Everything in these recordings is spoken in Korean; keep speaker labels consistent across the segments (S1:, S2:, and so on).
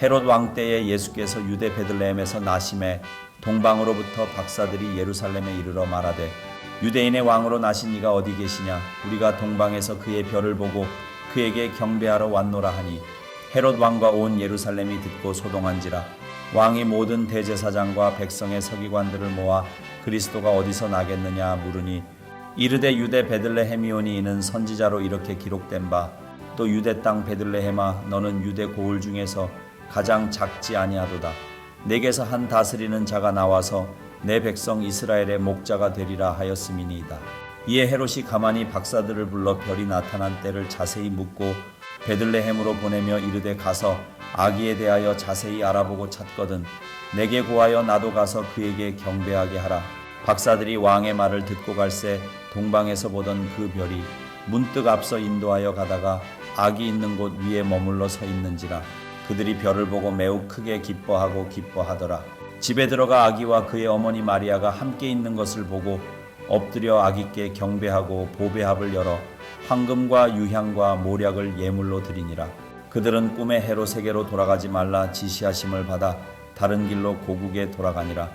S1: 헤롯 왕 때에 예수께서 유대 베들레헴에서 나심에 동방으로부터 박사들이 예루살렘에 이르러 말하되 유대인의 왕으로 나신 이가 어디 계시냐? 우리가 동방에서 그의 별을 보고 그에게 경배하러 왔노라 하니 헤롯 왕과 온 예루살렘이 듣고 소동한지라. 왕이 모든 대제사장과 백성의 서기관들을 모아 그리스도가 어디서 나겠느냐 물으니 이르되 유대 베들레헴이오니 이는 선지자로 이렇게 기록된 바 또 유대 땅 베들레헴아 너는 유대 고을 중에서 가장 작지 아니하도다. 내게서 한 다스리는 자가 나와서 내 백성 이스라엘의 목자가 되리라 하였음이니이다. 이에 헤롯이 가만히 박사들을 불러 별이 나타난 때를 자세히 묻고 베들레헴으로 보내며 이르되 가서 아기에 대하여 자세히 알아보고 찾거든 내게 구하여 나도 가서 그에게 경배하게 하라. 박사들이 왕의 말을 듣고 갈새 동방에서 보던 그 별이 문득 앞서 인도하여 가다가 아기 있는 곳 위에 머물러 서 있는지라. 그들이 별을 보고 매우 크게 기뻐하더라. 집에 들어가 아기와 그의 어머니 마리아가 함께 있는 것을 보고 엎드려 아기께 경배하고 보배합을 열어 황금과 유향과 모략을 예물로 드리니라. 그들은 꿈에 헤롯에게로 돌아가지 말라 지시하심을 받아 다른 길로 고국에 돌아가니라.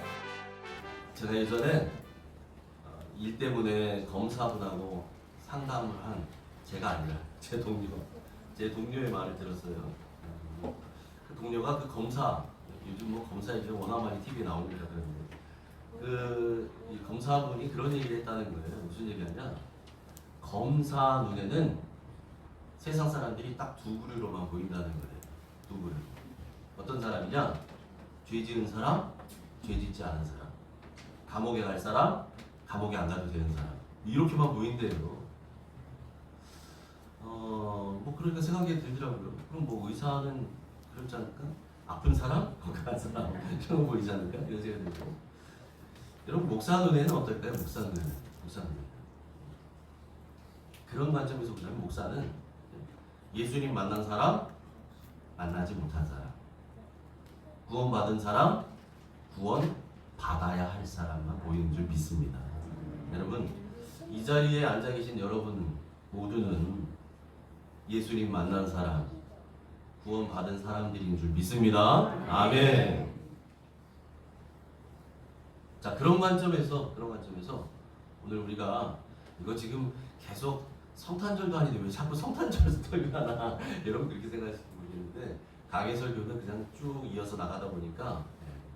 S2: 제가 예전에 일 때문에 검사분하고 상담을 한 제가 아니라 제 동료의 말을 들었어요. 그 동료가 그 검사, 요즘 뭐 검사 이제 워낙 많이 TV에 나오니까 그러는데 이 검사분이 그런 얘기를 했다는 거예요. 무슨 얘기하냐? 검사 눈에는 세상 사람들이 딱 두 부류로만 보인다는 거예요. 두 부류. 어떤 사람이냐? 죄 지은 사람, 죄 짓지 않은 사람. 감옥에 갈 사람, 감옥에 안 가도 되는 사람. 이렇게만 보인대요. 뭐 그러니까 생각이 들더라고요. 그럼 뭐 의사는 그렇지 않을까? 아픈 사람, 건강한 사람 이런 거 보이지 않을까? 이런 생각이 들고. 여러분 목사 눈에는 어떨까요? 목사 눈. 그런 관점에서 보자면 목사는 예수님 만난 사람, 만나지 못한 사람, 구원받은 사람, 구원 받아야 할 사람만 보이는 줄 믿습니다. 여러분 이 자리에 앉아 계신 여러분 모두는 예수님 만난 사람, 구원 받은 사람들인 줄 믿습니다. 아멘. 자 그런 관점에서 오늘 우리가 이거 지금 계속 성탄절도 아닌데 왜 자꾸 성탄절 설교를 하나 여러분 그렇게 생각하실지 모르겠는데 강의 설교는 그냥 쭉 이어서 나가다 보니까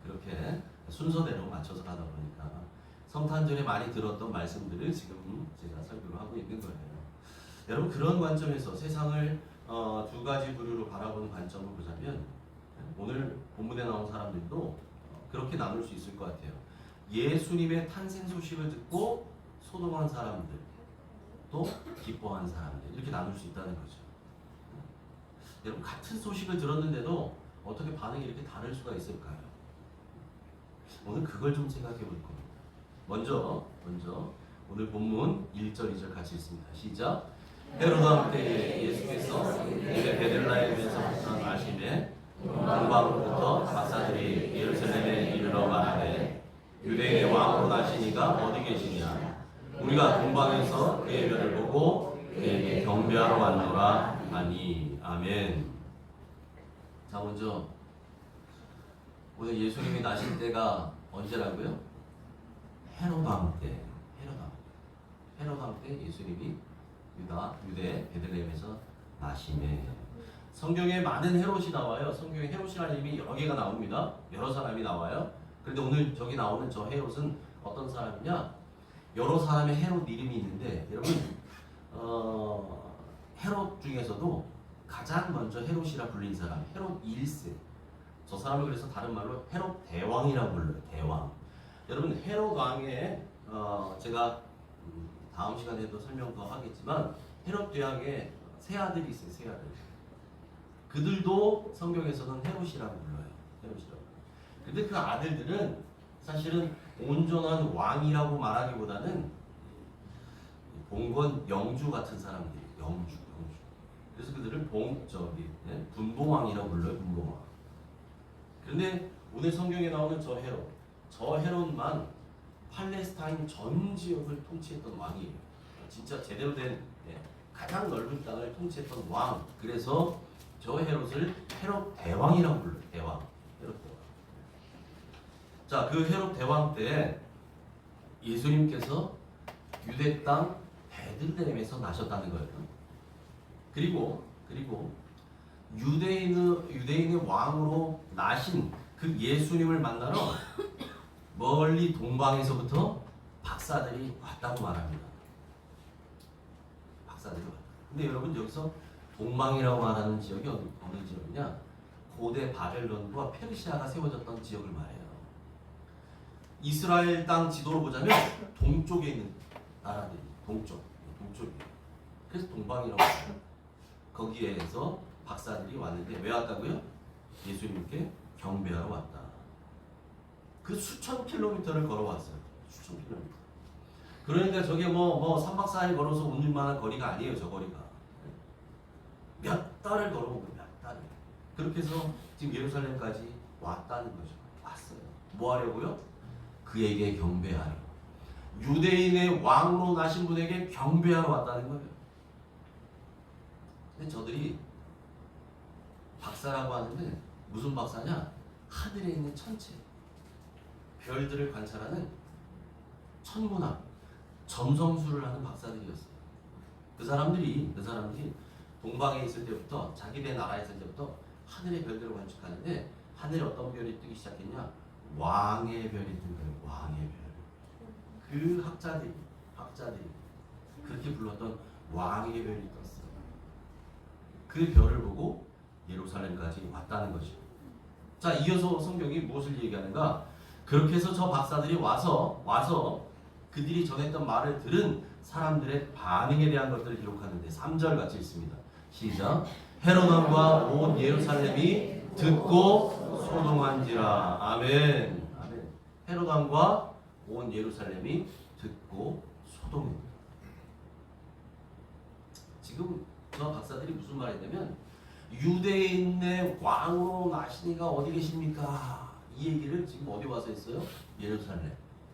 S2: 그렇게 순서대로 맞춰서 가다 보니까 성탄절에 많이 들었던 말씀들을 지금 제가 설교를 하고 있는 거예요. 여러분 그런 관점에서 세상을 두 가지 부류로 바라보는 관점을 보자면 오늘 본문에 나온 사람들도 그렇게 나눌 수 있을 것 같아요. 예수님의 탄생 소식을 듣고 소동한 사람들, 또 기뻐한 사람들 이렇게 나눌 수 있다는 거죠. 여러분 같은 소식을 들었는데도 어떻게 반응이 이렇게 다를 수가 있을까요? 오늘 그걸 좀 생각해 볼 겁니다. 먼저 오늘 본문 1절 2절 같이 읽습니다. 시작. 헤롯 왕 때에 예수께서 유대 베들레헴에서 나심에 동방으로부터 박사들이 예루살렘에 이르러 말하되 유대인의 왕으로 나신 이가 어디 계시냐? 우리가 동방에서 그의 별을 보고 그에게 경배하러 왔노라 하니. 아멘. 자 먼저 오늘 예수님이 나신 때가 언제라고요? 헤롯 왕 때. 헤롯 왕 때 예수님이 유대 베들레헴에서 나심에. 성경에 많은 헤롯이 나와요. 성경에 헤롯이라는 이름이 여러 개가 나옵니다. 여러 사람이 나와요. 그런데 오늘 저기 나오는 저 헤롯은 어떤 사람이냐? 여러 사람의 헤롯 이름이 있는데 여러분 헤롯 중에서도 가장 먼저 헤롯이라 불린 사람 헤롯 1세. 저 사람을 그래서 다른 말로 헤롯 대왕이라고 불러요. 대왕. 여러분 헤롯 왕의 제가 다음 시간에도 설명 더 하겠지만 헤롯 대왕의 세 아들이 있어요. 세 아들. 그들도 성경에서는 헤롯이라고 불러요. 헤롯이라고. 근데 그 아들들은 사실은 온전한 왕이라고 말하기보다는 봉건 영주 같은 사람들이에요. 영주. 그래서 그들을 분봉왕이라고 불러요. 분봉왕. 그런데 오늘 성경에 나오는 저 헤롯만 팔레스타인 전 지역을 통치했던 왕이에요. 진짜 제대로 된 가장 넓은 땅을 통치했던 왕. 그래서 저 헤롯을 헤롯 대왕이라고 불러요. 대왕. 헤롯 대왕. 자, 그 헤롯 대왕 때 예수님께서 유대 땅 베들레헴에서 나셨다는 거예요. 그리고 유대인의 왕으로 나신 그 예수님을 만나러 멀리 동방에서부터 박사들이 왔다고 말합니다. 박사들이 왔다. 근데 여러분 여기서 동방이라고 말하는 지역이 어느 지역이냐? 고대 바벨론과 페르시아가 세워졌던 지역을 말해요. 이스라엘 땅 지도로 보자면 동쪽에 있는 나라들이 동쪽이에요. 그래서 동방이라고 해요. 거기에서 박사들이 왔는데 왜 왔다고요? 예수님께 경배하러 왔다. 그 수천 킬로미터를 걸어왔어요. 수천 킬로미터. 그러니까 저게 뭐 3박 4일 걸어서 올 만한 거리가 아니에요. 저 거리가. 몇 달을 걸어온 거예요. 몇 달을. 그렇게 해서 지금 예루살렘까지 왔다는 거죠. 왔어요. 뭐 하려고요? 그에게 경배하려. 유대인의 왕으로 나신 분에게 경배하러 왔다는 거예요. 근데 저들이 박사라고 하는데 무슨 박사냐? 하늘에 있는 천체, 별들을 관찰하는 천문학, 점성술을 하는 박사들이었어요. 그 사람들이 동방에 있을 때부터 자기네 나라에 있을 때부터 하늘의 별들을 관측하는데 하늘에 어떤 별이 뜨기 시작했냐? 왕의 별이 뜬 거예요. 왕의 별. 그 학자들이 그렇게 불렀던 왕의 별이 떴어요. 그 별을 보고 예루살렘까지 왔다는 거죠. 자, 이어서 성경이 무엇을 얘기하는가? 그렇게 해서 저 박사들이 와서 그들이 전했던 말을 들은 사람들의 반응에 대한 것들을 기록하는데 3절 같이 있습니다. 시작. 헤롯 왕과 온 예루살렘이 듣고 소동한지라. 아멘. 아멘. 헤롯 왕과 온 예루살렘이 듣고 소동합니다. 지금 저 박사들이 무슨 말했냐면 유대인의 왕으로 나시니가 어디 계십니까? 이 얘기를 지금 어디 와서 했어요? 예루살렘.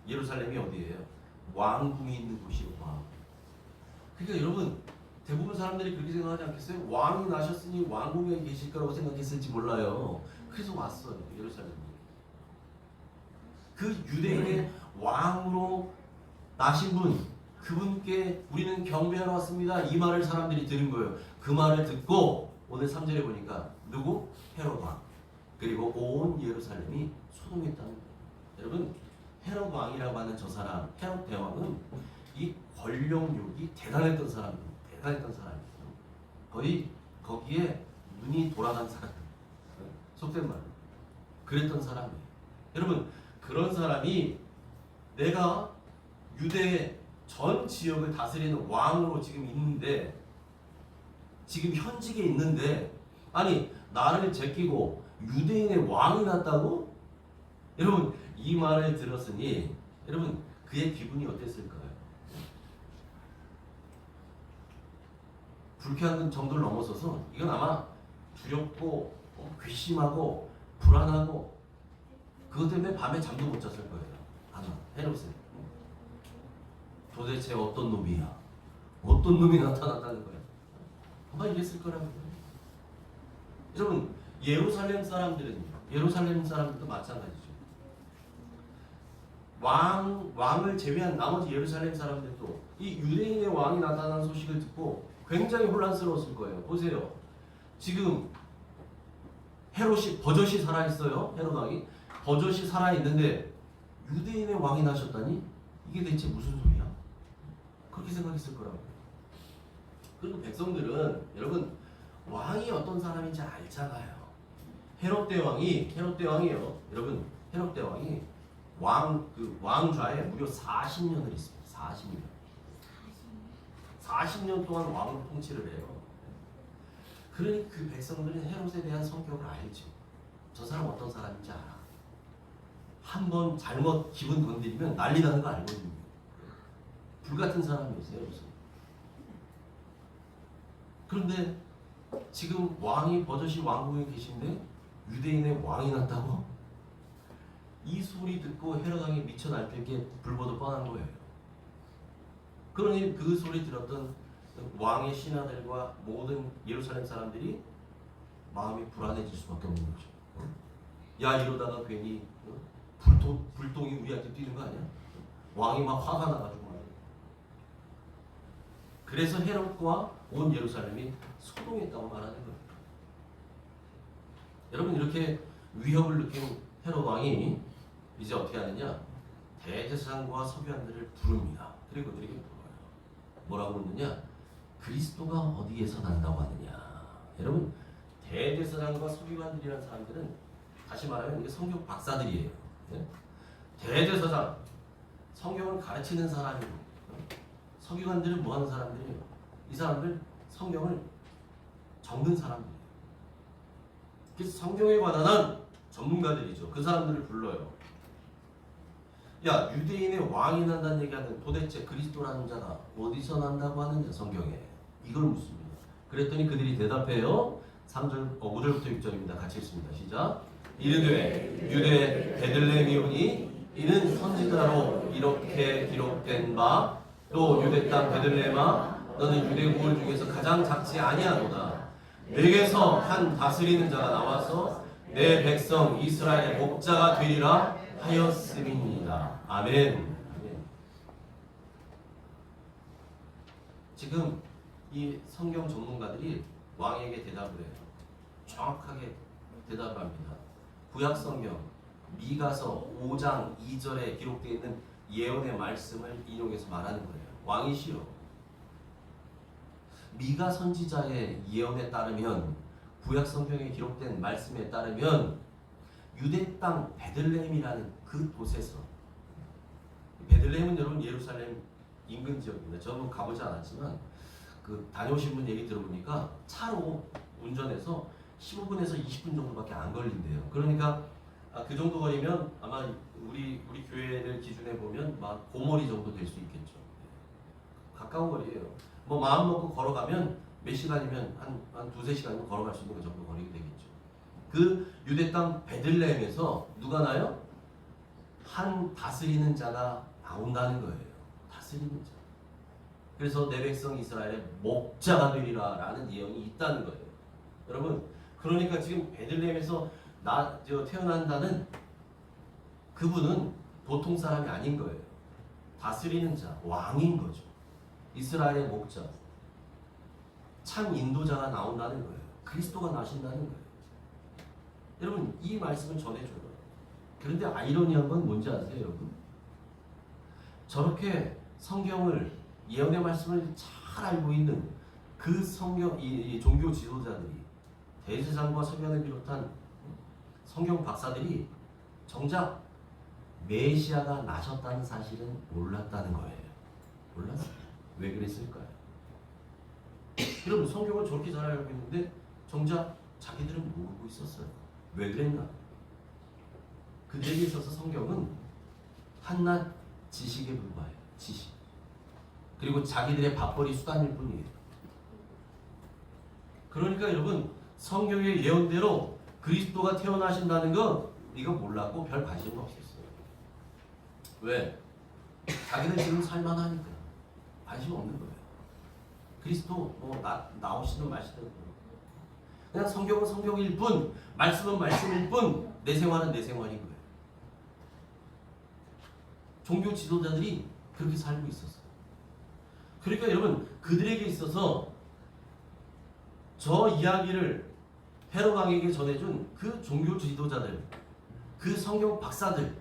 S2: 예루살렘이 어디예요? 왕궁이 있는 곳이요. 왕. 그러니까 여러분 대부분 사람들이 그렇게 생각하지 않겠어요? 왕이 나셨으니 왕궁에 계실 거라고 생각했을지 몰라요. 그래서 왔어요. 예루살렘. 그 유대인의 왕으로 나신 분, 그분께 우리는 경배하러 왔습니다. 이 말을 사람들이 들은 거예요. 그 말을 듣고 오늘 3절에 보니까 누구? 헤롯 왕. 그리고 온 예루살렘이 소동했다는 거예요. 여러분 헤롯 왕이라고 하는 저 사람, 헤롯 대왕은 이 권력욕이 대단했던 사람이에요. 거의 거기에 눈이 돌아간 사람. 속된 말로. 그랬던 사람이에요. 여러분 그런 사람이 내가 유대 전 지역을 다스리는 왕으로 지금 있는데 지금 현직에 있는데 아니 나를 제끼고 유대인의 왕이 났다고? 여러분 이 말을 들었으니 여러분 그의 기분이 어땠을까요? 불쾌한 정도를 넘어서서 이건 아마 두렵고 괘씸하고 불안하고 그것 때문에 밤에 잠도 못 잤을 거예요. 아마 헤롯은 도대체 어떤 놈이야? 어떤 놈이 나타났다는 거야? 아마 이랬을 거라고요. 여러분 예루살렘 사람들도 마찬가지죠. 왕을 제외한 나머지 예루살렘 사람들도 이 유대인의 왕이 나타난 소식을 듣고 굉장히 혼란스러웠을 거예요. 보세요. 지금 헤롯이 버젓이 살아있어요. 헤롯 왕이 버젓이 살아있는데 유대인의 왕이 나셨다니 이게 대체 무슨 소리야? 그렇게 생각했을 거라고요. 그리고 백성들은 여러분 왕이 어떤 사람인지 알잖아요. 헤롯 대왕이요. 여러분 헤롯 대왕이 왕좌에 무려 40년을 있습니다. 40년 동안 왕으로 통치를 해요. 그러니 그 백성들은 헤롯에 대한 성격을 알죠. 저 사람 어떤 사람인지 알아. 한번 잘못 기분 건드리면 난리 나는 거 알거든요. 불같은 사람이었어요. 그런데 지금 왕이 버젓이 왕궁에 계신데 유대인의 왕이 났다고? 이 소리 듣고 헤롯 왕이 미쳐 날뛸 게 불보듯 뻔한 거예요. 그러니 그 소리 들었던 왕의 신하들과 모든 예루살렘 사람들이 마음이 불안해질 수밖에 없는 거죠. 야 이러다가 괜히 불똥이 우리한테 뛰는 거 아니야? 왕이 막 화가 나가지고 말이야. 그래서 헤롯과 온 예루살렘이 소동했다고 말하는 거예요. 여러분 이렇게 위협을 느낀 헤롯 왕이 이제 어떻게 하느냐? 대제사장과 서기관들을 부릅니다. 그리고 그들에게 물어요. 뭐라고 묻느냐? 그리스도가 어디에서 난다고 하느냐? 여러분 대제사장과 서기관들이라는 사람들은 다시 말하면 이게 성경 박사들이에요. 네? 대제사장 성경을 가르치는 사람이고 서기관들은 뭐 하는 사람들이에요? 이 사람들 성경을 적는 사람들이에요. 그래서 성경에 관한 전문가들이죠. 그 사람들을 불러요. 야 유대인의 왕이 난다는 얘기하는 도대체 그리스도라는 자가 어디서 난다고 하느냐 성경에 이걸 묻습니다. 그랬더니 그들이 대답해요. 3절, 5절부터 6절입니다. 같이 읽습니다. 시작. 이르되 유대 베들레헴이오니 이는 선지자로 이렇게 기록된 바 또 유대 땅 베들레헴아 너는 유대국을 중에서 가장 작지 아니하도다. 내게서 한 다스리는 자가 나와서 내 백성 이스라엘의 목자가 되리라 하였음이니이다. 아멘. 지금 이 성경 전문가들이 왕에게 대답을 해요. 정확하게 대답을 합니다. 구약 성경 미가서 5장 2절에 기록되어 있는 예언의 말씀을 인용해서 말하는 거예요. 왕이 싫어. 미가 선지자의 예언에 따르면 구약 성경에 기록된 말씀에 따르면 유대 땅 베들레헴이라는 그 곳에서 베들레헴은 여러분 예루살렘 인근 지역입니다. 저는 가보지 않았지만 그 다녀오신 분 얘기 들어보니까 차로 운전해서 15분에서 20분 정도밖에 안 걸린대요. 그러니까 그 정도 거리면 아마 우리 교회를 기준해 보면 막 고모리 정도 될 수 있겠죠. 가까운 거리예요. 뭐 마음 먹고 걸어가면 몇 시간이면 한 두세 시간이면 걸어갈 수 있는 그 정도 거리가 되겠죠. 그 유대 땅 베들레헴에서 누가 나요? 한 다스리는 자가 나온다는 거예요. 다스리는 자. 그래서 내 백성 이스라엘의 목자가 되리라 라는 예언이 있다는 거예요. 여러분 그러니까 지금 베들레헴에서 태어난다는 그분은 보통 사람이 아닌 거예요. 다스리는 자, 왕인 거죠. 이스라엘의 목자, 참 인도자가 나온다는 거예요. 그리스도가 나신다는 거예요. 여러분 이 말씀을 전해줘요. 그런데 아이러니한 건 뭔지 아세요, 여러분? 저렇게 성경을 예언의 말씀을 잘 알고 있는 그 성경 이 종교 지도자들이 대제사장과 서기관을 비롯한 성경 박사들이 정작 메시아가 나셨다는 사실은 몰랐다는 거예요. 몰랐어요. 왜 그랬을까요? 여러분 성경을 저렇게 잘 알고 있는데 정작 자기들은 모르고 있었어요. 왜 그랬나? 그들에게 있어서 성경은 한낱 지식에 불과해요. 지식. 그리고 자기들의 밥벌이 수단일 뿐이에요. 그러니까 여러분 성경의 예언대로 그리스도가 태어나신다는 거 이거 몰랐고 별 관심도 없었어요. 왜? 자기들 지금 살만하니까 관심 없는 거예요. 그리스도 뭐 나오시든 마시든 그냥 성경은 성경일 뿐, 말씀은 말씀일 뿐, 내 생활은 내 생활인 거예요. 종교 지도자들이 그렇게 살고 있었어요. 그러니까 여러분 그들에게 있어서 저 이야기를 헤롯 왕에게 전해준 그 종교 지도자들, 그 성경 박사들,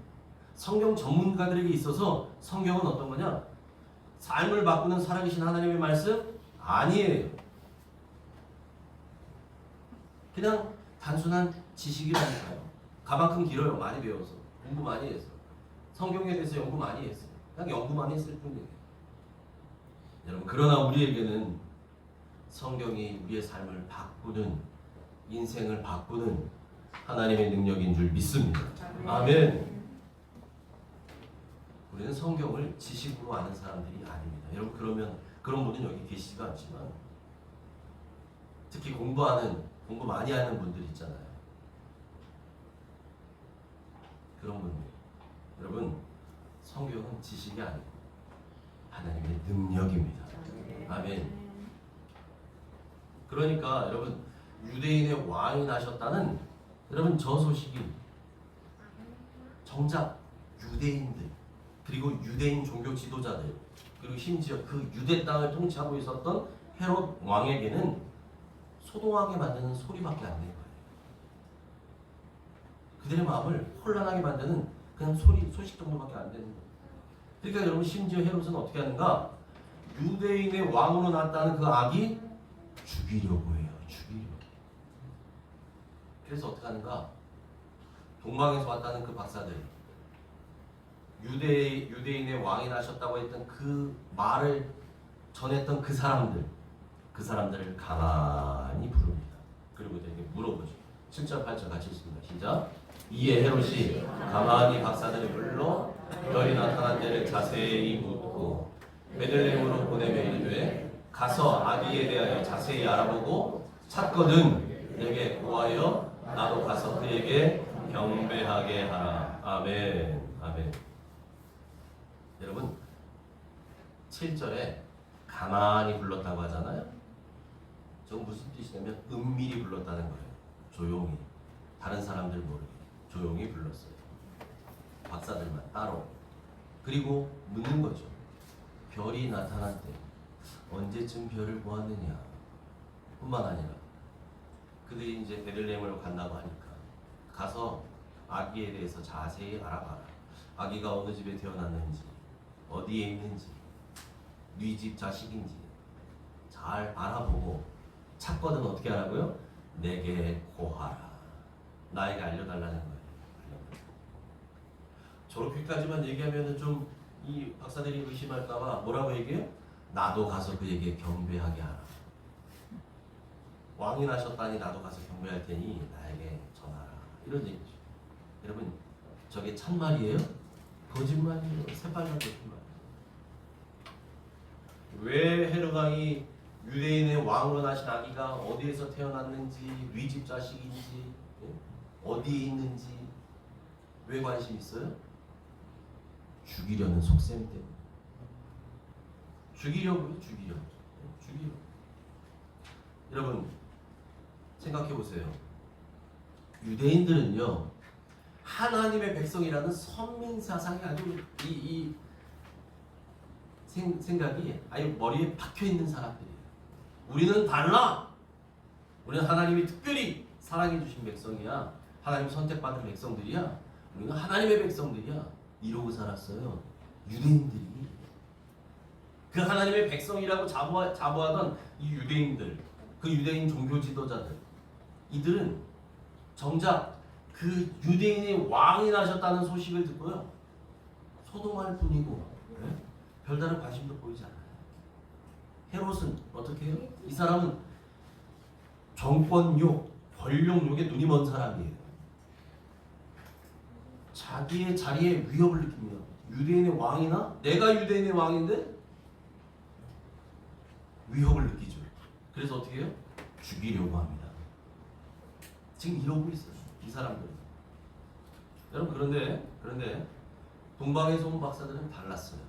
S2: 성경 전문가들에게 있어서 성경은 어떤 거냐? 삶을 바꾸는 살아계신 하나님의 말씀? 아니에요. 그냥 단순한 지식이라니까요. 가만큼 길어요. 많이 배워서. 공부 많이 해서. 성경에 대해서 연구 많이 했어요. 그냥 연구만 했을 뿐이에요. 여러분 그러나 우리에게는 성경이 우리의 삶을 바꾸는, 인생을 바꾸는 하나님의 능력인 줄 믿습니다. 아멘. 우리는 성경을 지식으로 아는 사람들이 아닙니다. 여러분 그러면 그런 분은 여기 계시지가 않지만 특히 공부 많이 하는 분들 있잖아요. 그런 분들. 여러분 성경은 지식이 아니고 하나님의 능력입니다. 아멘. 그러니까 여러분 유대인의 왕이 나셨다는 여러분 저 소식이 정작 유대인들 그리고 유대인 종교 지도자들 그리고 심지어 그 유대 땅을 통치하고 있었던 헤롯 왕에게는 소동하게 만드는 소리밖에 안 된 거예요. 그들의 마음을 혼란하게 만드는 그냥 소식 정도밖에 안 되는 거예요. 그러니까 여러분 심지어 헤롯은 어떻게 하는가? 유대인의 왕으로 났다는 그 아기 죽이려고 해요. 죽이려고. 그래서 어떻게 하는가? 동방에서 왔다는 그 박사들 유대인의 왕이 나셨다고 했던 그 말을 전했던 그 사람들을 가만히 부릅니다. 그리고 이렇게 물어보죠. 7절 8절 같이 읽습니다. 시작. 이에 헤롯이 가만히 박사들을 불러 별이 나타난 데를 자세히 묻고 베들레헴으로 보내며 이르되 가서 아기에 대하여 자세히 알아보고 찾거든 내게 고하여 나도 가서 그에게 경배하게 하라. 아멘. 아멘. 여러분 7절에 가만히 불렀다고 하잖아요. 저건 무슨 뜻이냐면 은밀히 불렀다는 거예요. 조용히 다른 사람들 모르게 조용히 불렀어요. 박사들만 따로. 그리고 묻는 거죠. 별이 나타날 때 언제쯤 별을 보았느냐 뿐만 아니라 그들이 이제 베들레헴으로 간다고 하니까 가서 아기에 대해서 자세히 알아봐라. 아기가 어느 집에 태어났는지 어디에 있는지 네 집 자식인지 잘 알아보고 찾거든 어떻게 하라고요? 내게 고하라. 나에게 알려달라는 거예요. 저렇게까지만 얘기하면은 좀 이 박사들이 의심할까봐 뭐라고 얘기해요? 나도 가서 그에게 경배하게 하라. 왕이 나셨다니 나도 가서 경배할 테니 나에게 전하라. 이런 얘기죠. 여러분 저게 참말이에요? 거짓말이에요? 새빨간 거짓말. 왜 헤롯 왕이 유대인의 왕으로 나신 아기가 어디에서 태어났는지, 네 집 자식인지, 어디에 있는지 왜 관심 있어요? 죽이려는 속셈 때문에. 죽이려고요, 죽이려고. 여러분 생각해 보세요. 유대인들은요 하나님의 백성이라는 선민 사상이 아주 이 생각이 아예 머리에 박혀 있는 사람들이에요. 우리는 달라. 우리는 하나님이 특별히 사랑해 주신 백성이야. 하나님 선택받은 백성들이야. 우리는 하나님의 백성들이야. 이러고 살았어요. 유대인들이. 그 하나님의 백성이라고 자부하던 이 유대인들, 그 유대인 종교 지도자들, 이들은 정작 그 유대인의 왕이 나셨다는 소식을 듣고요 소동할 뿐이고 별다른 관심도 보이지 않아요. 헤롯은 어떻게 해요? 이 사람은 정권욕, 권력욕에 눈이 먼 사람이에요. 자기의 자리에 위협을 느낍니다. 유대인의 왕이나 내가 유대인의 왕인데 위협을 느끼죠. 그래서 어떻게 해요? 죽이려고 합니다. 지금 이러고 있어요. 이 사람들. 여러분 그런데 동방에서 온 박사들은 달랐어요.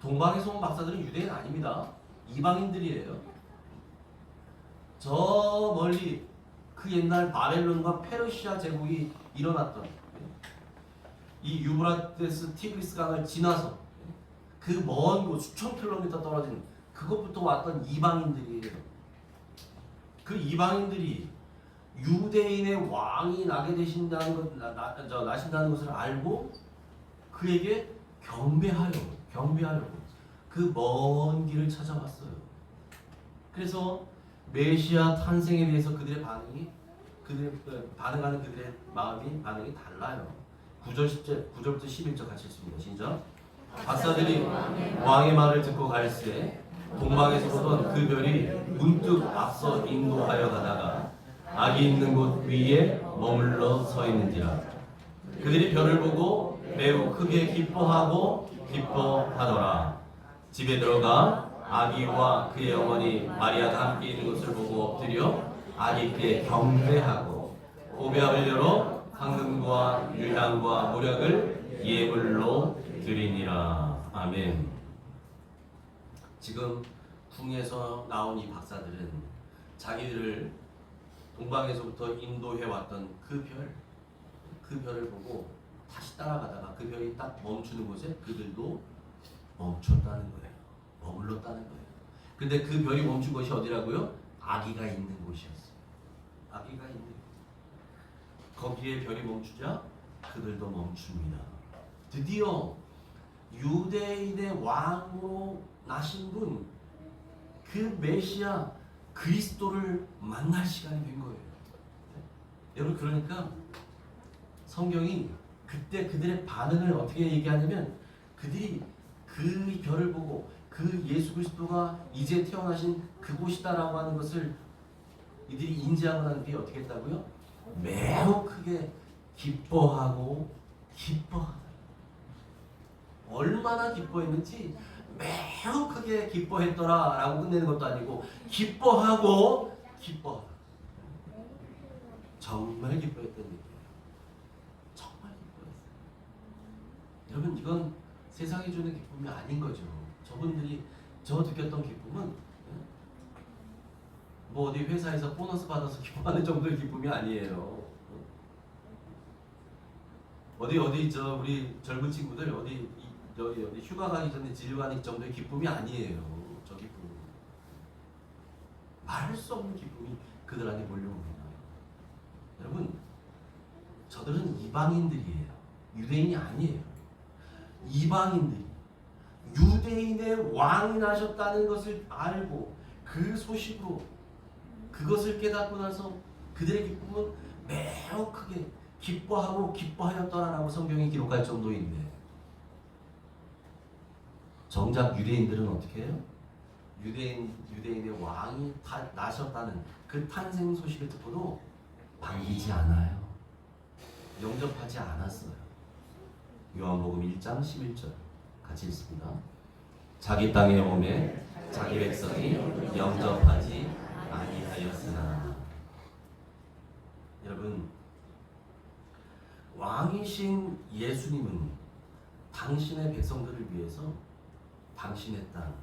S2: 동방에서 온 박사들은 유대인 아닙니다. 이방인들이에요. 저 멀리 그 옛날 바벨론과 페르시아 제국이 일어났던 이 유브라테스 티그리스 강을 지나서 그 먼 곳 수천 킬로미터 떨어진 그것부터 왔던 이방인들이에요. 그 이방인들이 유대인의 왕이 나게 되신다는 것, 나신다는 것을 알고 그에게 경배하려고 그 먼 길을 찾아왔어요. 그래서 메시아 탄생에 대해서 그들의 반응하는 그들의 반응이 달라요. 9절부터 11절 같이 읽습니다. 시작. 박사들이 왕의 말을 듣고 갈새 동방에서 보던 그 별이 문득 앞서 인도하여 가다가 아기 있는 곳 위에 머물러 서 있는지라. 그들이 별을 보고 매우 크게 기뻐하더라. 집에 들어가 아기와 그의 어머니 마리아가 함께 있는 것을 보고 엎드려 아기께 경배하고 고배합을 열어 황금과 유향과 모략을 예물로 드리니라. 아멘. 지금 궁에서 나온 이 박사들은 자기들을 동방에서부터 인도해 왔던 그 별을 보고 다시 따라가다가 그 별이 딱 멈추는 곳에 그들도 멈췄다는 거예요. 머물렀다는 거예요. 근데 그 별이 멈춘 곳이 어디라고요? 아기가 있는 곳이었어요. 아기가 있는 곳. 거기에 별이 멈추자 그들도 멈춥니다. 드디어 유대인의 왕으로 나신 분, 그 메시아 그리스도를 만날 시간이 된 거예요. 여러분, 그러니까 성경이 그때 그들의 반응을 어떻게 얘기하냐면, 그들이 그 별을 보고 그 예수 그리스도가 이제 태어나신 그곳이다라고 하는 것을 이들이 인지하고 난 뒤에 어떻게 했다고요? 매우 크게 기뻐하고 기뻐하다. 얼마나 기뻐했는지 매우 크게 기뻐했더라라고 끝내는 것도 아니고 기뻐하고 기뻐하다. 정말 기뻐했던 얘기예요. 정말 기뻐했어요. 여러분, 이건 세상이 주는 기쁨이 아닌 거죠. 저분들이 저 느꼈던 기쁨은 뭐 어디 회사에서 보너스 받아서 기뻐하는 정도의 기쁨이 아니에요. 어디 저 우리 젊은 친구들 어디 휴가 가기 전에 질 가는 정도의 기쁨이 아니에요. 저 기쁨. 말할 수 없는 기쁨이 그들 안에 몰려옵니다. 여러분, 저들은 이방인들이에요. 유대인이 아니에요. 이방인들이 유대인의 왕이 나셨다는 것을 알고 그 소식으로 그것을 깨닫고 나서 그들의 기쁨은 매우 크게 기뻐하고 기뻐하였더라라고 성경이 기록할 정도인데, 정작 유대인들은 어떻게 해요? 유대인의 왕이 나셨다는 그 탄생 소식을 듣고도 반기지 않아요. 영접하지 않았어요. 요한복음 1장 11절 같이 읽습니다. 자기 땅에 오매 자기 백성이 영접하지 아니하였으나. 여러분, 왕이신 예수님은 당신의 백성들을 위해서 당신의 땅,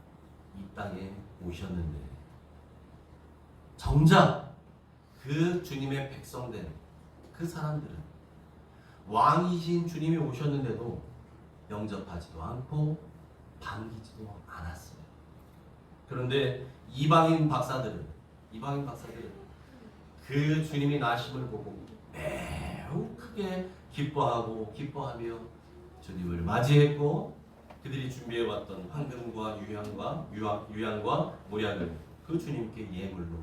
S2: 이 땅에 오셨는데, 정작 그 주님의 백성된 그 사람들은 왕이신 주님이 오셨는데도 영접하지도 않고 반기지도 않았어요. 그런데 이방인 박사들은 그 주님이 나심을 보고 매우 크게 기뻐하고 기뻐하며 주님을 맞이했고, 그들이 준비해왔던 황금과 유향과 모략을 그 주님께 예물로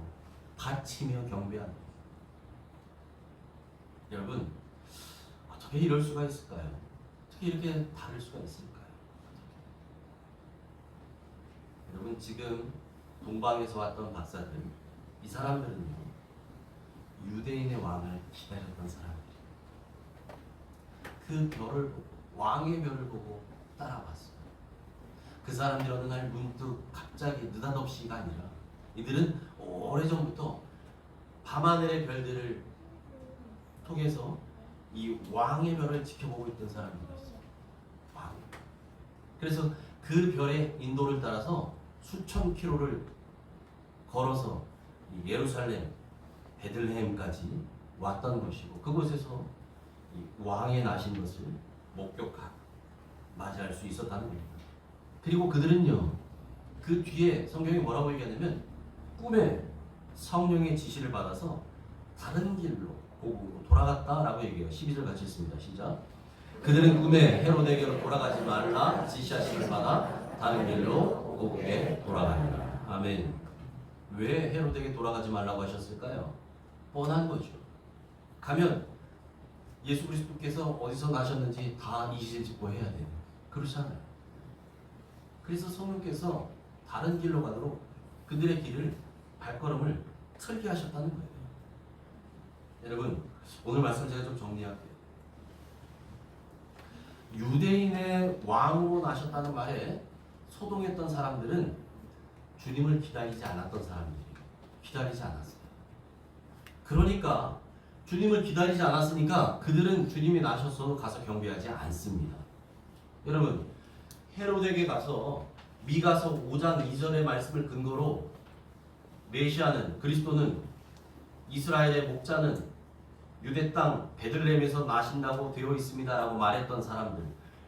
S2: 바치며 경배합니다. 여러분, 어떻게 이럴 수가 있을까요? 어떻게 이렇게 다를 수가 있을까요? 여러분, 지금 동방에서 왔던 박사들, 이 사람들은요, 유대인의 왕을 기다렸던 사람들이에요. 그 별을 보고, 왕의 별을 보고 따라왔어요. 그 사람들이 어느 날 문득 갑자기 느닷없이가 아니라, 이들은 오래전부터 밤하늘의 별들을 통해서 이 왕의 별을 지켜보고 있던 사람들이었어요. 왕. 그래서 그 별의 인도를 따라서 수천 킬로를 걸어서 예루살렘, 베들레헴까지 왔던 것이고, 그곳에서 이 왕의 나신 것을 목격하고 맞이할 수 있었다는 겁니다. 그리고 그들은요, 그 뒤에 성경이 뭐라고 얘기하냐면, 꿈에 성령의 지시를 받아서 다른 길로 고국으로 돌아갔다라고 얘기해요. 12절 같이 읽습니다. 시작. 그들은 꿈에 헤로데게로 돌아가지 말라 지시하심을 받아 다른 길로 고국에 돌아가니라. 아멘. 왜 헤로데게 돌아가지 말라고 하셨을까요? 뻔한 거죠. 가면 예수 그리스도께서 어디서 나셨는지 다 이실직고 해야 돼요. 그렇지 않아요. 그래서 성령께서 다른 길로 가도록 그들의 길을, 발걸음을 틀게 하셨다는 거예요. 여러분, 오늘 말씀 제가 좀 정리할게요. 유대인의 왕으로 나셨다는 말에 소동했던 사람들은 주님을 기다리지 않았던 사람들이에요. 기다리지 않았어요. 그러니까 주님을 기다리지 않았으니까 그들은 주님이 나셔서 가서 경배하지 않습니다. 여러분, 헤로데게 가서 미가서 5장 2절의 말씀을 근거로 메시아는, 그리스도는 이스라엘의 목자는 유대 땅 베들레헴에서 나신다고 되어 있습니다라고 말했던 사람들,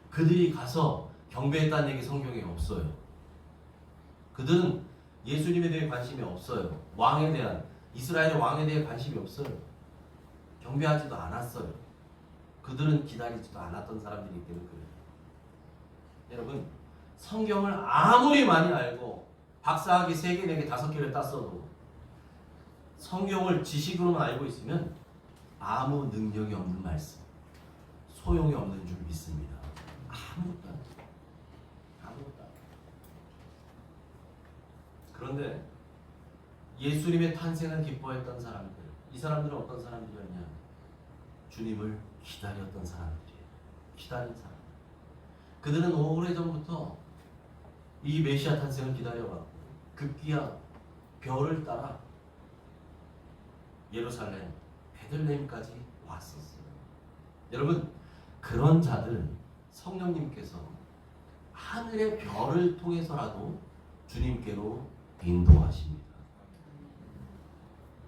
S2: 그들이 가서 경배했다는 얘기 성경에 없어요. 그들은 예수님에 대해 관심이 없어요. 왕에 대한, 이스라엘의 왕에 대해 관심이 없어요. 경배하지도 않았어요. 그들은 기다리지도 않았던 사람들이기 때문에 그래요. 여러분, 성경을 아무리 많이 알고 박사학위 3개, 4개, 5개를 땄어도 성경을 지식으로만 알고 있으면 아무 능력이 없는 말씀, 소용이 없는 줄 믿습니다. 아무것도 안 돼요. 아무것도 안 돼요. 그런데 예수님의 탄생을 기뻐했던 사람들, 이 사람들은 어떤 사람들이었냐? 주님을 기다렸던 사람들이에요. 기다린 사람. 그들은 오래전부터 이 메시아 탄생을 기다려왔고 급기야 별을 따라 예루살렘, 베들레헴까지 왔었어요. 여러분, 그런 자들 성령님께서 하늘의 별을 통해서라도 주님께로 인도하십니다.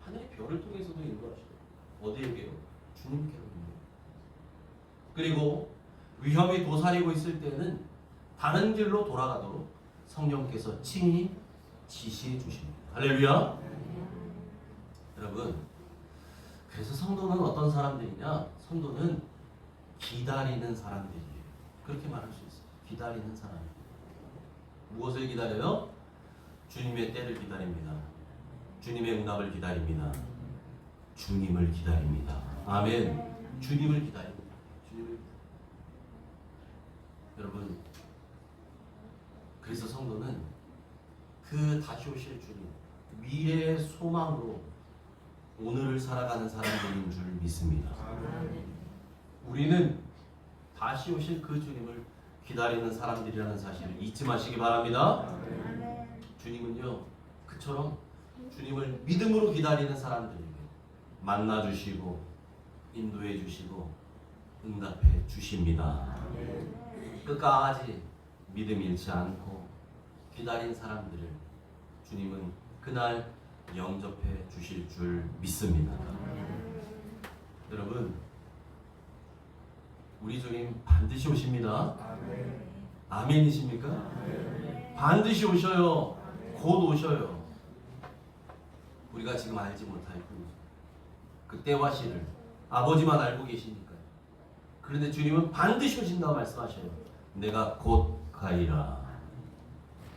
S2: 하늘의 별을 통해서도 인도하시고 어디에게요? 주님께로 인도. 그리고 위험이 도사리고 있을 때는 다른 길로 돌아가도록 성령께서 친히 지시해 주십니다. 할렐루야. 여러분, 그래서 성도는 어떤 사람들이냐? 성도는 기다리는 사람들이에요. 그렇게 말할 수 있어요. 기다리는 사람. 무엇을 기다려요? 주님의 때를 기다립니다. 주님의 응답을 기다립니다. 주님을 기다립니다. 아멘. 주님을 기다립니다. 주님을. 여러분, 그래서 성도는 그 다시 오실 주님, 미래의 소망으로 오늘을 살아가는 사람들인 줄 믿습니다. 우리는 다시 오실 그 주님을 기다리는 사람들이라는 사실을 잊지 마시기 바랍니다. 주님은요, 그처럼 주님을 믿음으로 기다리는 사람들에게 만나주시고 인도해 주시고 응답해 주십니다. 끝까지 믿음 잃지 않고 기다린 사람들을 주님은 그날 영접해 주실 줄 믿습니다. 여러분, 우리 주님 반드시 오십니다. 아멘이십니까? 반드시 오셔요. 곧 오셔요. 우리가 지금 알지 못할 뿐이죠. 그 때와 시를 아버지만 알고 계시니까요. 그런데 주님은 반드시 오신다고 말씀하셔요. 내가 곧 가리라.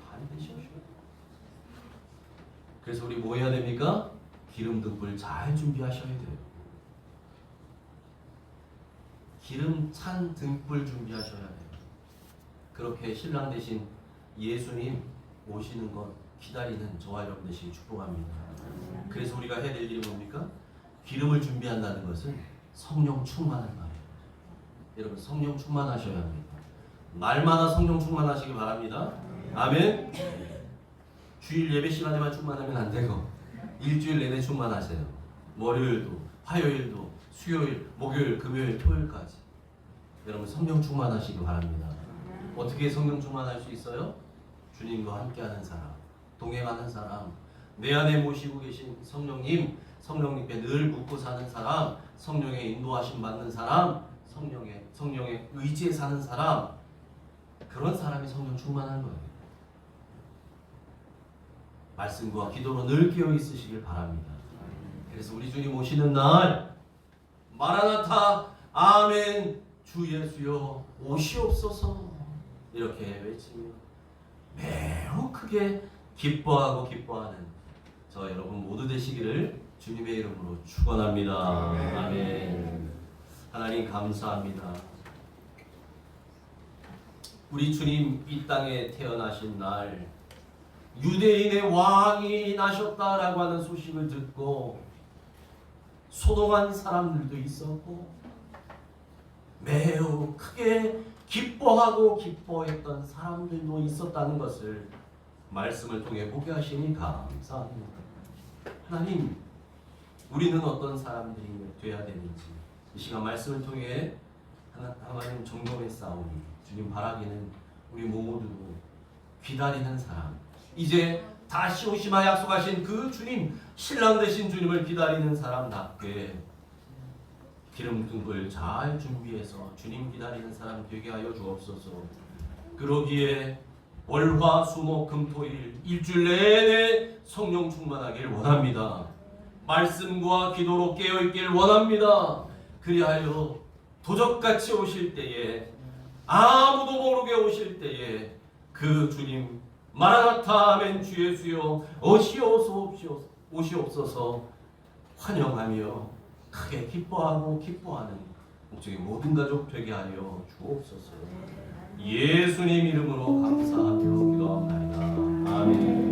S2: 반드시 오셔요. 그래서 우리 뭐 해야 됩니까? 기름 등불 잘 준비하셔야 돼요. 기름 찬 등불 준비하셔야 돼요. 그렇게 신랑 되신 예수님 오시는 것 기다리는 저와 여러분 되시기 축복합니다. 그래서 우리가 해야 될 일이 뭡니까? 기름을 준비한다는 것은 성령 충만할 말이에요. 여러분, 성령 충만하셔야 합니다. 날마다 성령 충만하시기 바랍니다. 아멘. 주일 예배 시간에만 충만하면 안 되고 일주일 내내 충만하세요. 월요일도, 화요일도, 수요일, 목요일, 금요일, 토요일까지 여러분 성령 충만하시기 바랍니다. 어떻게 성령 충만할 수 있어요? 주님과 함께하는 사람, 동행하는 사람, 내 안에 모시고 계신 성령님, 성령님께 늘 묻고 사는 사람, 성령의 인도하심 받는 사람, 성령의 의지에 사는 사람, 그런 사람이 성령 충만한 거예요. 말씀과 기도로 늘 깨어 있으시길 바랍니다. 그래서 우리 주님 오시는 날 마라나타 아멘 주 예수여 오시옵소서 이렇게 외치며 매우 크게 기뻐하는 저 여러분 모두 되시기를 주님의 이름으로 축원합니다. 아멘. 하나님 감사합니다. 우리 주님 이 땅에 태어나신 날 유대인의 왕이 나셨다라고 하는 소식을 듣고 소동한 사람들도 있었고 매우 크게 기뻐했던 사람들도 있었다는 것을 말씀을 통해 보게 하시니 감사합니다. 하나님, 우리는 어떤 사람들이 되어야 되는지 이 시간 말씀을 통해 하나님 점검해 싸우니 주님 바라기는 우리 모두 기다리는 사람, 이제 다시 오시마 약속하신 그 주님, 신랑 되신 주님을 기다리는 사람답게 기름등불 잘 준비해서 주님 기다리는 사람 되게 하여 주옵소서. 그러기에 월화 수목 금토일 일주일 내내 성령 충만하길 원합니다. 말씀과 기도로 깨어있길 원합니다. 그리하여 도적같이 오실 때에, 아무도 모르게 오실 때에 그 주님 마라나타 아멘 주 예수여 오시옵소서 환영하며 크게 기뻐하는 목적의 모든 가족 되게 하여 주옵소서. 예수님 이름으로 감사하며 기도합니다. 아멘.